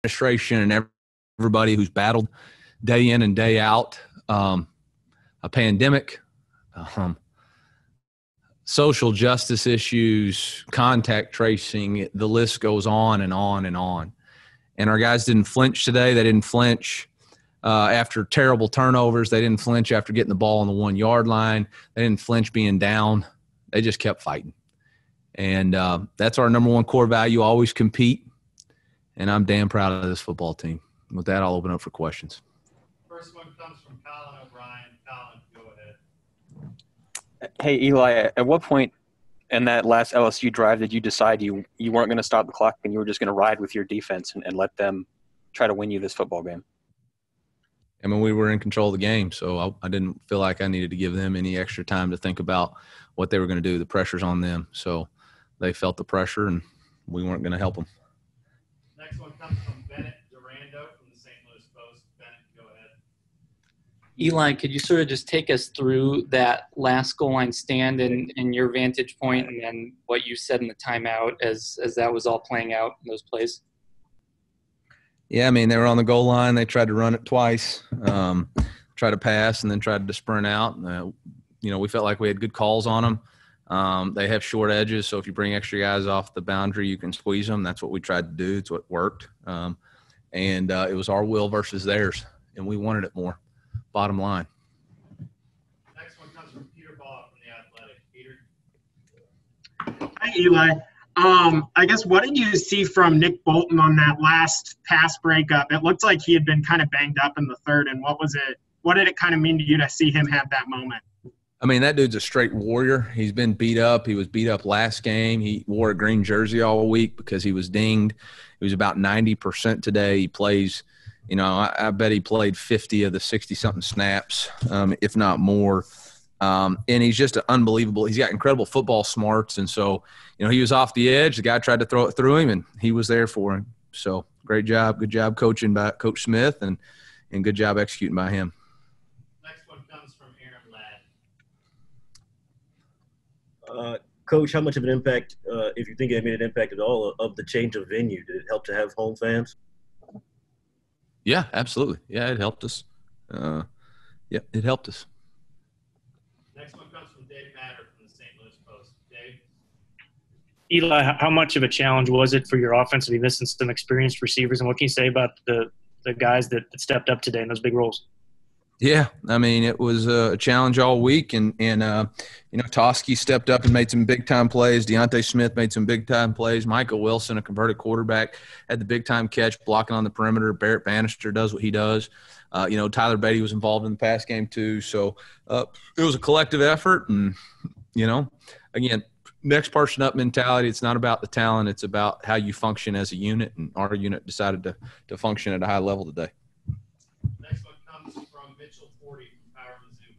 administration and everybody who's battled day in and day out a pandemic, social justice issues, contact tracing, the list goes on and on and on. And our guys didn't flinch today. They didn't flinch after terrible turnovers. They didn't flinch after getting the ball on the 1 yard line. They didn't flinch being down. They just kept fighting. And that's our number one core value, always compete. And I'm damn proud of this football team. With that, I'll open up for questions. First one comes from Colin O'Brien. Colin, go ahead. Hey, Eli, at what point in that last LSU drive did you decide you weren't going to stop the clock and you were just going to ride with your defense and let them try to win you this football game? I mean, we were in control of the game, so I didn't feel like I needed to give them any extra time to think about what they were going to do. The pressure's on them. So they felt the pressure, and we weren't going to help them. Next one comes from Bennett Durando from the St. Louis Post. Bennett, go ahead. Eli, could you sort of just take us through that last goal line stand and your vantage point, and then what you said in the timeout as that was all playing out in those plays? Yeah, I mean, they were on the goal line. They tried to run it twice, tried to pass, and then tried to sprint out. We felt like we had good calls on them. They have short edges, so if you bring extra guys off the boundary, you can squeeze them. That's what we tried to do. It's what worked. It was our will versus theirs, and we wanted it more, bottom line. Next one comes from Peter Baugh from The Athletic. Peter? Hi, Eli. I guess what did you see from Nick Bolton on that last pass breakup? It looked like he had been kind of banged up in the third, and what did it kind of mean to you to see him have that moment? I mean, that dude's a straight warrior. He's been beat up. He was beat up last game. He wore a green jersey all week because he was dinged. He was about 90% today. He plays, I bet he played 50 of the 60-something snaps, if not more. And he's just unbelievable. He's got incredible football smarts. And so, he was off the edge. The guy tried to throw it through him, and he was there for him. So great job. Good job coaching by Coach Smith, and good job executing by him. Next one comes from Aaron Ladd. Coach, how much of an impact, if you think it made an impact at all, of the change of venue? Did it help to have home fans? Yeah, absolutely. Yeah, it helped us. It helped us. Next one comes from Dave Matter from the St. Louis Post. Dave? Eli, how much of a challenge was it for your offense to be missing some experienced receivers, and what can you say about the guys that stepped up today in those big roles? Yeah, I mean, it was a challenge all week, and Toski stepped up and made some big-time plays. Deontay Smith made some big-time plays. Michael Wilson, a converted quarterback, had the big-time catch, blocking on the perimeter. Barrett Bannister does what he does. Tyler Beatty was involved in the pass game too. So it was a collective effort, and, again, next person up mentality. It's not about the talent. It's about how you function as a unit, and our unit decided to function at a high level today. Next one comes from Mitchell Forty from Power Mizzou.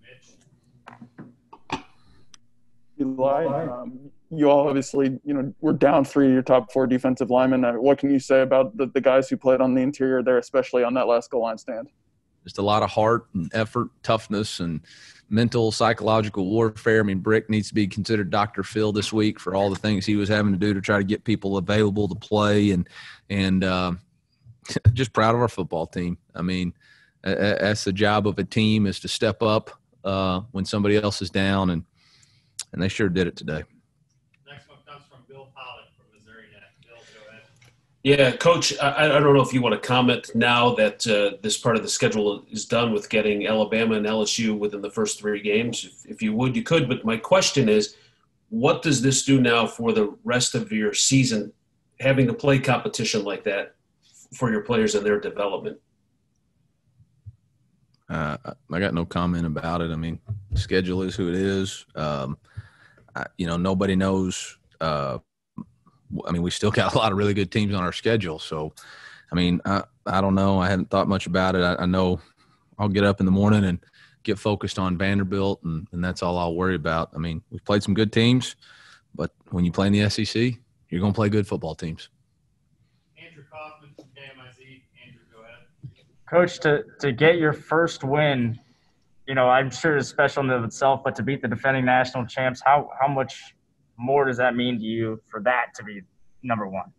Mitch? Eli, you all obviously, were down 3 of your top 4 defensive linemen. What can you say about the guys who played on the interior there, especially on that last goal line stand? Just a lot of heart and effort, toughness, and mental, psychological warfare. I mean, Brick needs to be considered Dr. Phil this week for all the things he was having to do to try to get people available to play, and just proud of our football team. I mean, that's the job of a team, is to step up when somebody else is down, and they sure did it today. Next one comes from Bill Pollock from Missouri Net. Bill, go ahead. Yeah, Coach, I don't know if you want to comment now that this part of the schedule is done with getting Alabama and LSU within the first 3 games. If you would, you could. But my question is, what does this do now for the rest of your season, having to play competition like that for your players and their development? I got no comment about it. I mean, the schedule is who it is. Nobody knows. We still got a lot of really good teams on our schedule. So, I don't know. I hadn't thought much about it. I know I'll get up in the morning and get focused on Vanderbilt, and that's all I'll worry about. I mean, we've played some good teams, but when you play in the SEC, you're going to play good football teams. Andrew Kaufman from KMIZ. Andrew, go ahead. Coach, to get your first win, I'm sure it's special in and of itself, but to beat the defending national champs, how much more does that mean to you for that to be number one?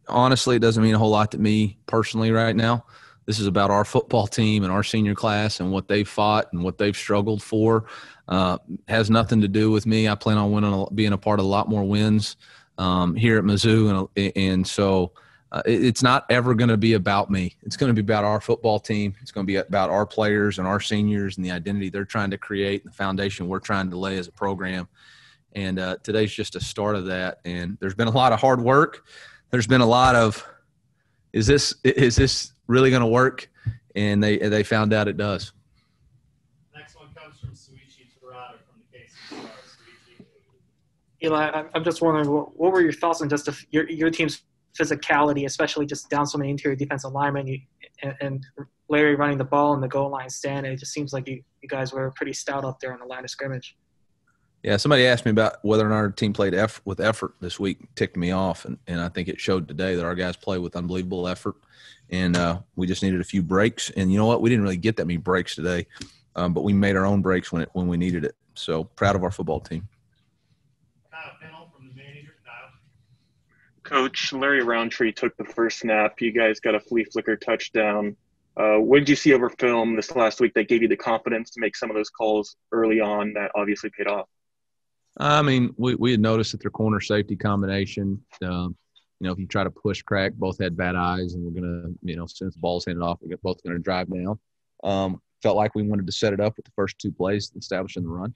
Honestly, it doesn't mean a whole lot to me personally right now. This is about our football team and our senior class and what they've fought and what they've struggled for. Has nothing to do with me. I plan on being a part of a lot more wins here at Mizzou, and so it's not ever going to be about me. It's going to be about our football team. It's going to be about our players and our seniors and the identity they're trying to create, the foundation we're trying to lay as a program. And today's just a start of that. And there's been a lot of hard work. There's been a lot of, is this really going to work? And they found out it does. Next one comes from Suichi Torada from the KC Stars. Suichi. Eli, I'm just wondering, what were your thoughts on just your team's physicality, especially just down so many interior defensive linemen and Larry running the ball in the goal line stand? It just seems like you guys were pretty stout up there on the line of scrimmage. Yeah, somebody asked me about whether or not our team played with effort this week. Ticked me off, and I think it showed today that our guys play with unbelievable effort, and we just needed a few breaks. And you know what? We didn't really get that many breaks today, but we made our own breaks when we needed it. So proud of our football team. Kyle Pennell from the manager. Kyle. Coach, Larry Roundtree took the first snap. You guys got a flea flicker touchdown. What did you see over film this last week that gave you the confidence to make some of those calls early on that obviously paid off? I mean, we had noticed that their corner safety combination, if you try to push crack, both had bad eyes, and we're going to, as soon as the ball's handed off, we're both going to drive down. Felt like we wanted to set it up with the first two plays, establishing the run.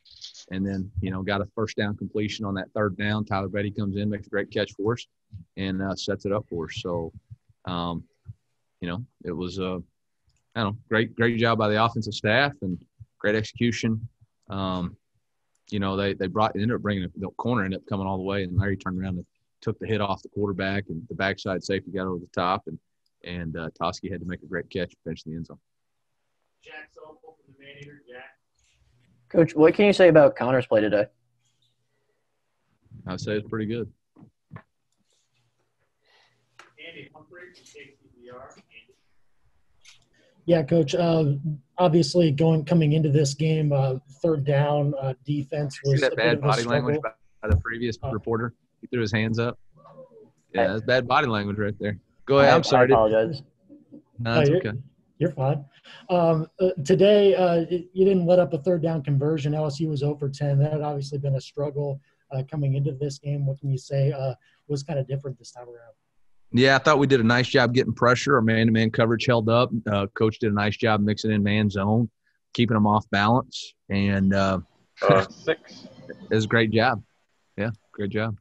And then, got a first down completion on that third down. Tyler Betty comes in, makes a great catch for us, and sets it up for us. So, it was great job by the offensive staff and great execution. They ended up bringing the corner, ended up coming all the way, and Larry turned around and took the hit off the quarterback, and the backside safety got over the top, and Toski had to make a great catch to finish the end zone. Jack Sokol from the manager. Jack. Coach, what can you say about Connor's play today? I'd say it's pretty good. Andy Humphrey from KCBR. Andy. Yeah, Coach. Obviously, coming into this game, third down defense was see that a bad bit of a body struggle. language by the previous reporter. He threw his hands up. Yeah, that's bad body language right there. Go ahead. I'm sorry. I apologize. No, it's okay. You're fine. Today, you didn't let up a third down conversion. LSU was 0 for 10. That had obviously been a struggle coming into this game. What can you say was kind of different this time around? Yeah, I thought we did a nice job getting pressure. Our man-to-man coverage held up. Coach did a nice job mixing in man zone, keeping them off balance. And it was a great job. Yeah, great job.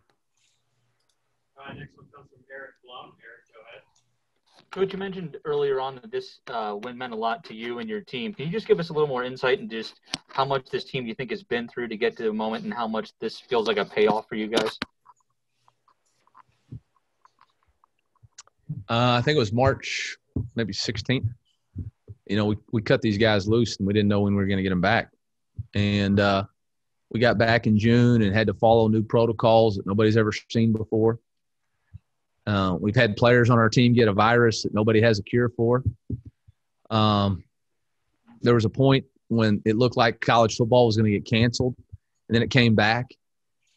All right, next one comes from Eric Blum. Eric, go ahead. Coach, you mentioned earlier on that this win meant a lot to you and your team. Can you just give us a little more insight into just how much this team you think has been through to get to the moment and how much this feels like a payoff for you guys? I think it was March, maybe 16th. We cut these guys loose, and we didn't know when we were going to get them back. And we got back in June and had to follow new protocols that nobody's ever seen before. We've had players on our team get a virus that nobody has a cure for. There was a point when it looked like college football was going to get canceled, and then it came back.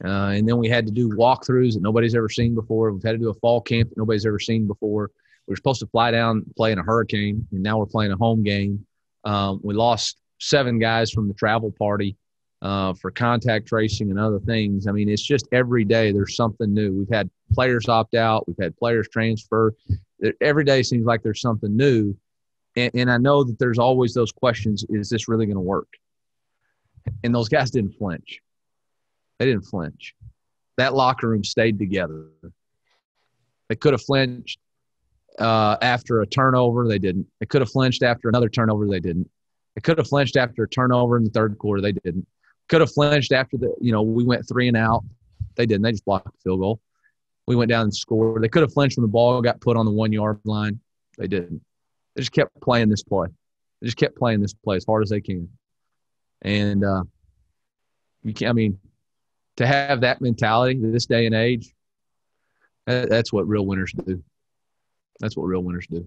And then we had to do walkthroughs that nobody's ever seen before. We've had to do a fall camp that nobody's ever seen before. We were supposed to fly down and play in a hurricane, and now we're playing a home game. We lost 7 guys from the travel party for contact tracing and other things. I mean, it's just every day there's something new. We've had players opt out. We've had players transfer. Every day seems like there's something new. And I know that there's always those questions, is this really going to work? And those guys didn't flinch. They didn't flinch. That locker room stayed together. They could have flinched after a turnover. They didn't. They could have flinched after another turnover. They didn't. They could have flinched after a turnover in the third quarter. They didn't. Could have flinched after we went 3 and out. They didn't. They just blocked the field goal. We went down and scored. They could have flinched when the ball got put on the 1-yard line. They didn't. They just kept playing this play. They just kept playing this play as hard as they can. And to have that mentality this day and age, that's what real winners do. That's what real winners do.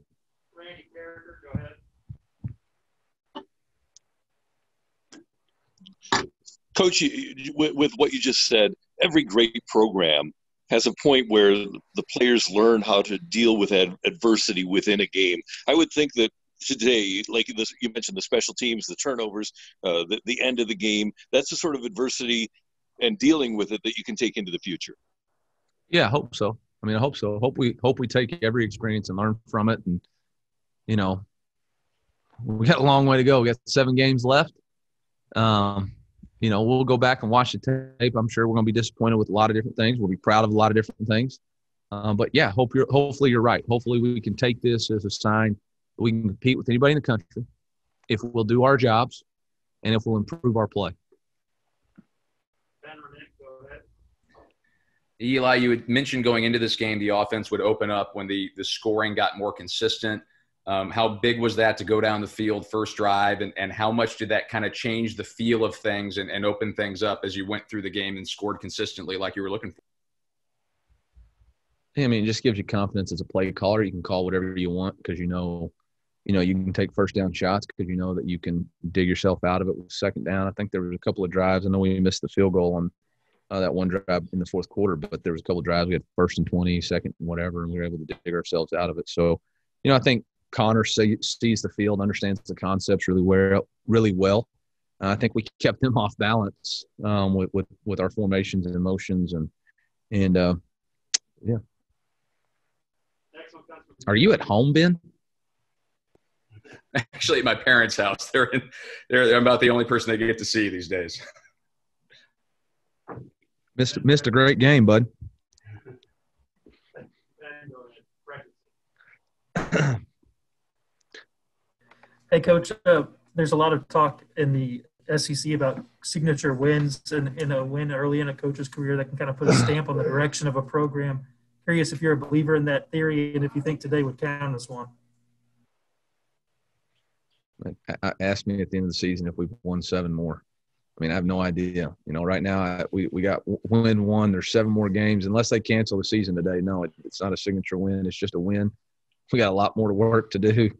Randy Carricker, go ahead. Coach, with what you just said, every great program has a point where the players learn how to deal with adversity within a game. I would think that today, like this, you mentioned the special teams, the turnovers, the end of the game, that's the sort of adversity and dealing with it that you can take into the future. Yeah, I hope so. I hope so. Hope we take every experience and learn from it. And, we got a long way to go. We got 7 games left. We'll go back and watch the tape. I'm sure we're going to be disappointed with a lot of different things. We'll be proud of a lot of different things. But yeah, hopefully you're right. Hopefully we can take this as a sign that we can compete with anybody in the country if we'll do our jobs and if we'll improve our play. Eli, you had mentioned going into this game, the offense would open up when the scoring got more consistent. How big was that to go down the field first drive, and how much did that kind of change the feel of things and open things up as you went through the game and scored consistently like you were looking for? It just gives you confidence as a play caller. You can call whatever you want because you can take first down shots because you know that you can dig yourself out of it with second down. I think there was a couple of drives. I know we missed the field goal on that one drive in the fourth quarter, but there was a couple of drives. We had first and 20, second and whatever, and we were able to dig ourselves out of it. So, I think Connor sees the field, understands the concepts really well. I think we kept them off balance with our formations and motions and yeah. Are you at home, Ben? Actually, at my parents' house. They're about the only person they get to see these days. Missed a great game, bud. Hey, Coach, there's a lot of talk in the SEC about signature wins and in a win early in a coach's career that can kind of put a stamp on the direction of a program. Curious if you're a believer in that theory and if you think today would count as one. Ask me at the end of the season if we've won 7 more. I have no idea. Right now we got win 1. There's 7 more games. Unless they cancel the season today, no, it's not a signature win. It's just a win. We got a lot more work to do.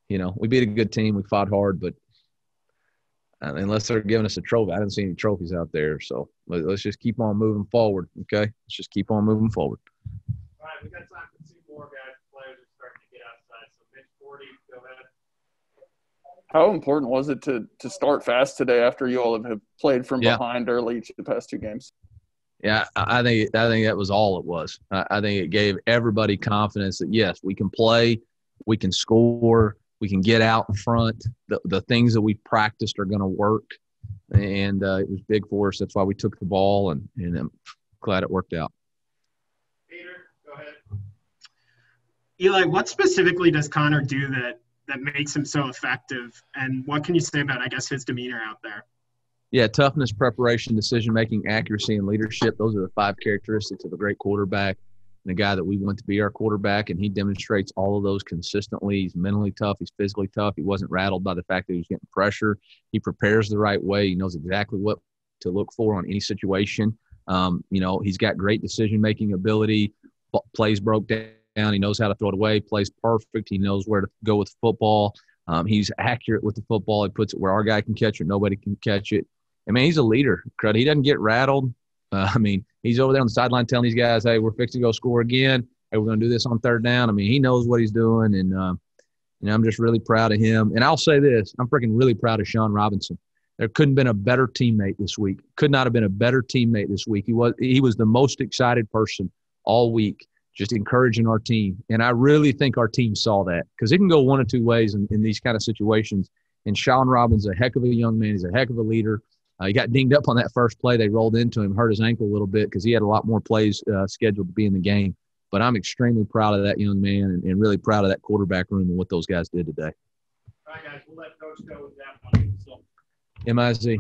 We beat a good team. We fought hard, but unless they're giving us a trophy, I didn't see any trophies out there. So let's just keep on moving forward, okay? Let's just keep on moving forward. All right, we got time for 2 more guys. Players are starting to get outside. So, Mitch 40, go ahead. How important was it to start fast today after you all have played from behind early each of the past 2 games? Yeah, I think that was all it was. I think it gave everybody confidence that, yes, we can play, we can score, we can get out in front. The things that we practiced are going to work, and it was big for us. That's why we took the ball, and I'm glad it worked out. Peter, go ahead. Eli, what specifically does Connor do that makes him so effective, and what can you say about, I guess, his demeanor out there? Yeah, toughness, preparation, decision-making, accuracy, and leadership. Those are the 5 characteristics of a great quarterback and a guy that we want to be our quarterback, and he demonstrates all of those consistently. He's mentally tough. He's physically tough. He wasn't rattled by the fact that he was getting pressure. He prepares the right way. He knows exactly what to look for on any situation. He's got great decision-making ability. Plays broke down. He knows how to throw it away. Plays perfect. He knows where to go with the football. He's accurate with the football. He puts it where our guy can catch it. Nobody can catch it. He's a leader. Crud. He doesn't get rattled. He's over there on the sideline telling these guys, hey, we're fixing to go score again. Hey, we're going to do this on 3rd down. He knows what he's doing, and I'm just really proud of him. And I'll say this. I'm freaking really proud of Sean Robinson. There couldn't have been a better teammate this week. Could not have been a better teammate this week. He was the most excited person all week, just encouraging our team. And I really think our team saw that because it can go one of 2 ways in these kind of situations. And Sean Robinson's a heck of a young man. He's a heck of a leader. He got dinged up on that first play. They rolled into him, hurt his ankle a little bit because he had a lot more plays scheduled to be in the game. But I'm extremely proud of that young man and really proud of that quarterback room and what those guys did today. All right, guys, we'll let Coach go with that one. So. MIZ.